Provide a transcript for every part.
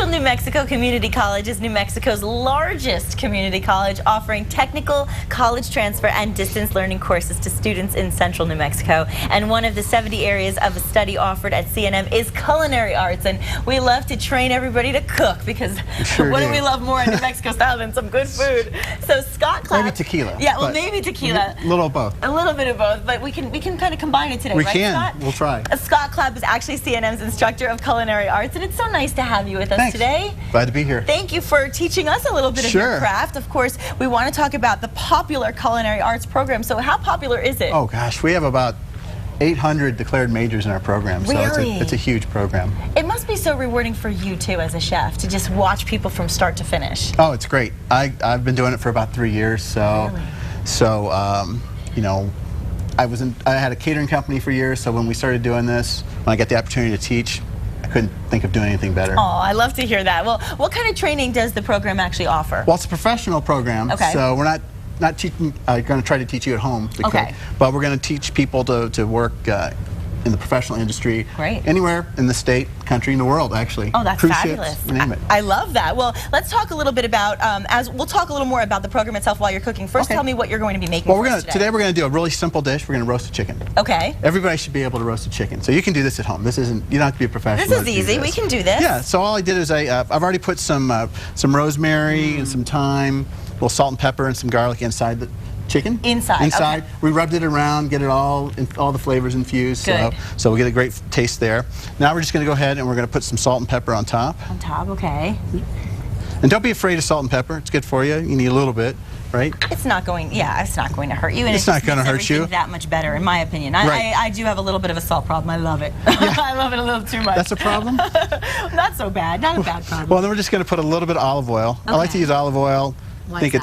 New Mexico Community College is New Mexico's largest community college, offering technical, college transfer, and distance learning courses to students in central New Mexico. And one of the 70 areas of study offered at CNM is culinary arts. And we love to train everybody to cook, because what do we love more in New Mexico style than some good food? So Scott Clapp. Maybe tequila. Yeah, well, maybe tequila. A little of both. A little bit of both, but we can kind of combine it today, we right, can. Scott? We'll try. Scott Clapp is actually CNM's Instructor of Culinary Arts, and it's so nice to have you with us Thanks. today. Glad to be here. Thank you for teaching us a little bit of your craft. Of course, we want to talk about the popular Culinary Arts Program. So how popular is it? Oh gosh, we have about 800 declared majors in our program, so really? it's a huge program. It must be so rewarding for you too as a chef to just watch people from start to finish. Oh, it's great. I've been doing it for about 3 years, so you know, I had a catering company for years, so when we started doing this, when I got the opportunity to teach, I couldn't think of doing anything better. Oh, I love to hear that. Well, what kind of training does the program actually offer? Well, it's a professional program, so we're not teaching, going to try to teach you at home, but we're going to teach people to work in the professional industry, anywhere in the state, country, in the world, actually. Oh, that's Cruise fabulous. ships, you name it. I love that. Well, let's talk a little bit about, we'll talk a little more about the program itself while you're cooking. First, tell me what you're going to be making for us today. Today we're going to do a really simple dish. We're going to roast a chicken. Okay. Everybody should be able to roast a chicken. So you can do this at home. This isn't, you don't have to be a professional. This is easy. We can do this. Yeah, so all I did is I've already put some rosemary and some thyme, a little salt and pepper and some garlic inside the chicken. Inside. Okay. We rubbed it around, get it all the flavors infused. Good. So we get a great taste there. Now we're just going to go ahead and we're going to put some salt and pepper on top. On top, okay. And don't be afraid of salt and pepper. It's good for you. You need a little bit, right? It's not going. Yeah, it's not going to hurt you. And it's not going to hurt you. That much better, in my opinion. I do have a little bit of a salt problem. I love it. Yeah. I love it a little too much. That's a problem? Not so bad. Not a bad problem. Well, then we're just going to put a little bit of olive oil. I like to use olive oil. I think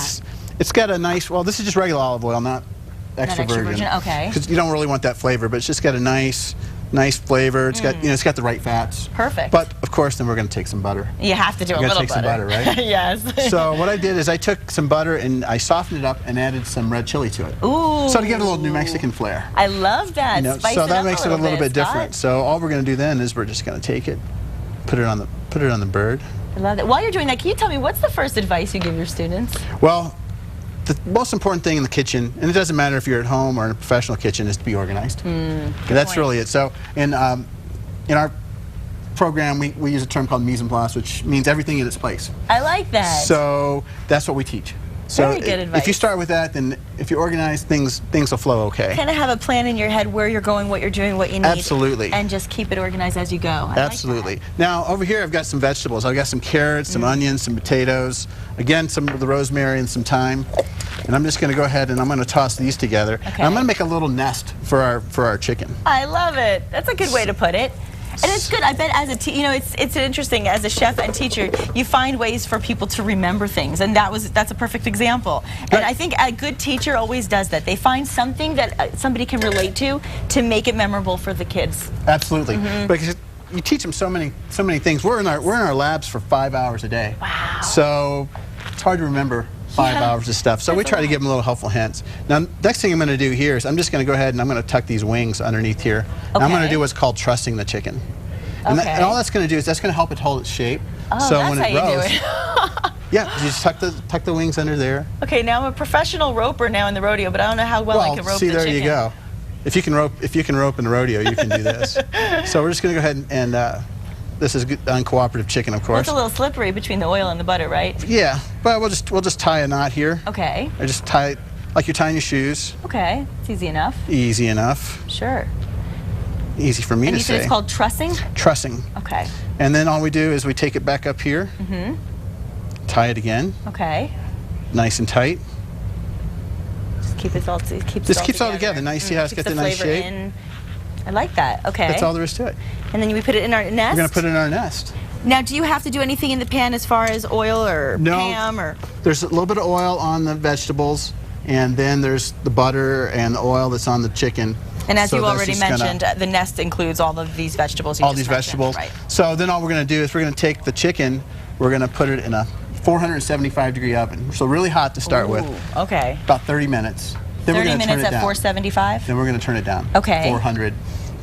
it's got a nice, well, this is just regular olive oil, not extra virgin. Okay. Because you don't really want that flavor, but it's just got a nice flavor. It's got, you know, it's got the right fats. Perfect. But of course, then we're going to take some butter. You have to do a little butter. Some butter, right? Yes. So what I did is I took some butter and I softened it up and added some red chili to it. Ooh. So to give it a little New Mexican flair. I love that. You know, so that makes it a little bit different. So all we're going to do then is we're just going to take it, put it on the bird. I love it. While you're doing that, can you tell me what's the first advice you give your students? Well, the most important thing in the kitchen, and it doesn't matter if you're at home or in a professional kitchen, is to be organized. That's really it. So in our program, we use a term called mise en place, which means everything in its place. I like that. So that's what we teach. So very good advice. If you start with that, then if you organize things will flow okay. Kind of have a plan in your head where you're going, what you're doing, what you need. Absolutely. And just keep it organized as you go. Absolutely. Like that. Now over here I've got some vegetables. I've got some carrots, some onions, some potatoes, again some of the rosemary and some thyme. And I'm just going to go ahead and I'm going to toss these together. Okay. And I'm going to make a little nest for our chicken. I love it. That's a good way to put it. And it's good. I bet as a you know, it's interesting as a chef and teacher, you find ways for people to remember things, and that's a perfect example. And I think a good teacher always does that. They find something that somebody can relate to make it memorable for the kids. Absolutely. Because you teach them so many things. We're in our labs for 5 hours a day. Wow. So it's hard to remember 5 hours of stuff. So we try to give them little helpful hints. Now, next thing I'm going to do here is I'm just going to go ahead and I'm going to tuck these wings underneath here. And I'm going to do what's called trussing the chicken. And, and all that's going to do is that's going to help it hold its shape. Oh, so that's when it how roasts, you do it. yeah, you just tuck the wings under there. Okay, now I'm a professional roper now in the rodeo, but I don't know how well I can rope the chicken. See, there you go. If you can rope in the rodeo, you can do this. So we're just going to go ahead and this is uncooperative chicken, of course. Well, it's a little slippery between the oil and the butter, right? Yeah, but we'll just tie a knot here. Okay. I just tie it like you're tying your shoes. Okay, it's easy enough. Easy enough. Sure. Easy for me to say. And you said it's called trussing? Trussing. Okay. And then all we do is we take it back up here, tie it again. Okay. Nice and tight. Just keep it all together. Nice. See how it's got the nice shape? I like that. Okay. That's all there is to it. And then we put it in our nest? We're going to put it in our nest. Now, do you have to do anything in the pan as far as oil or Pam? Or? There's a little bit of oil on the vegetables, and then there's the butter and the oil that's on the chicken. And as you already mentioned, the nest includes all of these vegetables. All these vegetables. Right. So then all we're going to do is we're going to take the chicken, we're going to put it in a 475-degree oven. So really hot to start with. Okay. About 30 minutes. Then 30 minutes at 475? Then we're going to turn it down. Okay. 400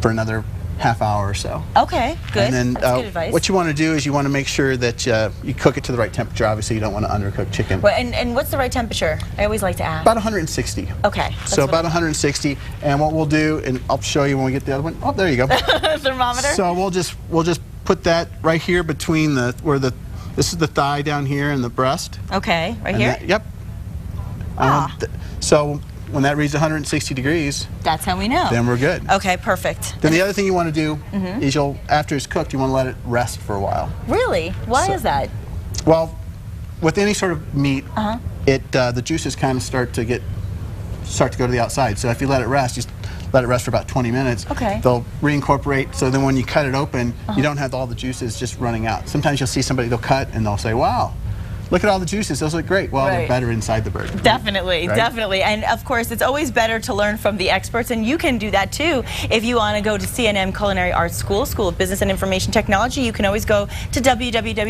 for another half hour or so. Okay, good. And then That's good advice. what you want to do is you want to make sure that you cook it to the right temperature. Obviously, you don't want to undercook chicken. Well, and what's the right temperature? I always like to ask. About 160. Okay. So about 160. And what we'll do, and I'll show you when we get the other one. Oh, there you go. Thermometer. So we'll just put that right here between this is the thigh down here and the breast. Okay, right here? Yep. So when that reads 160 degrees, that's how we know. Then we're good. Okay, perfect. Then the other thing you want to do is after it's cooked, you want to let it rest for a while. Really? Why is that? Well, with any sort of meat, the juices kind of start to go to the outside. So if you let it rest, just let it rest for about 20 minutes. Okay. They'll reincorporate, so then when you cut it open, you don't have all the juices just running out. Sometimes you'll see somebody, they'll cut and they'll say, wow, look at all the juices, those look great. Well, they're better inside the burger. Definitely, right? Definitely. And of course, it's always better to learn from the experts, and you can do that too. If you want to go to CNM Culinary Arts School of Business and Information Technology, you can always go to www.cnm.edu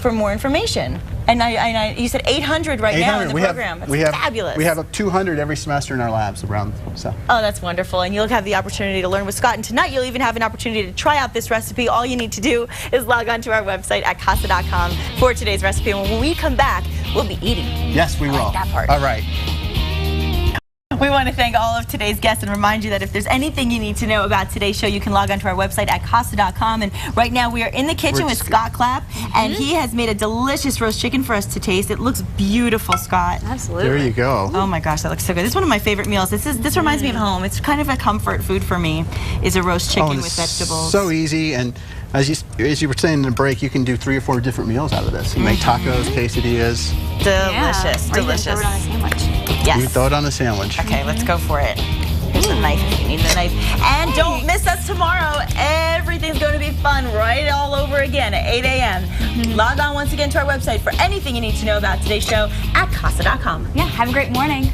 for more information. And you said 800 right now in the program. That's fabulous. We have 200 every semester in our labs around. So. Oh, that's wonderful. And you'll have the opportunity to learn with Scott. And tonight you'll even have an opportunity to try out this recipe. All you need to do is log on to our website at casa.com for today's recipe. And when we come back, we'll be eating. Yes, we will. Like that part. All right. We want to thank all of today's guests and remind you that if there's anything you need to know about today's show, you can log on to our website at casa.com. And right now we are in the kitchen with Scott Clapp, and he has made a delicious roast chicken for us to taste. It looks beautiful, Scott. Absolutely. There you go. Oh my gosh, that looks so good. This is one of my favorite meals. This reminds me of home. It's kind of a comfort food for me, is a roast chicken with vegetables. So easy, and as you were saying in the break, you can do 3 or 4 different meals out of this. You make tacos, quesadillas. Delicious, delicious. Or you can throw it on a sandwich. Yes. You can throw it on a sandwich. Okay, let's go for it. Here's the knife if you need the knife. And don't miss us tomorrow. Everything's going to be fun right all over again at 8 a.m. Log on once again to our website for anything you need to know about today's show at casa.com. Yeah, have a great morning.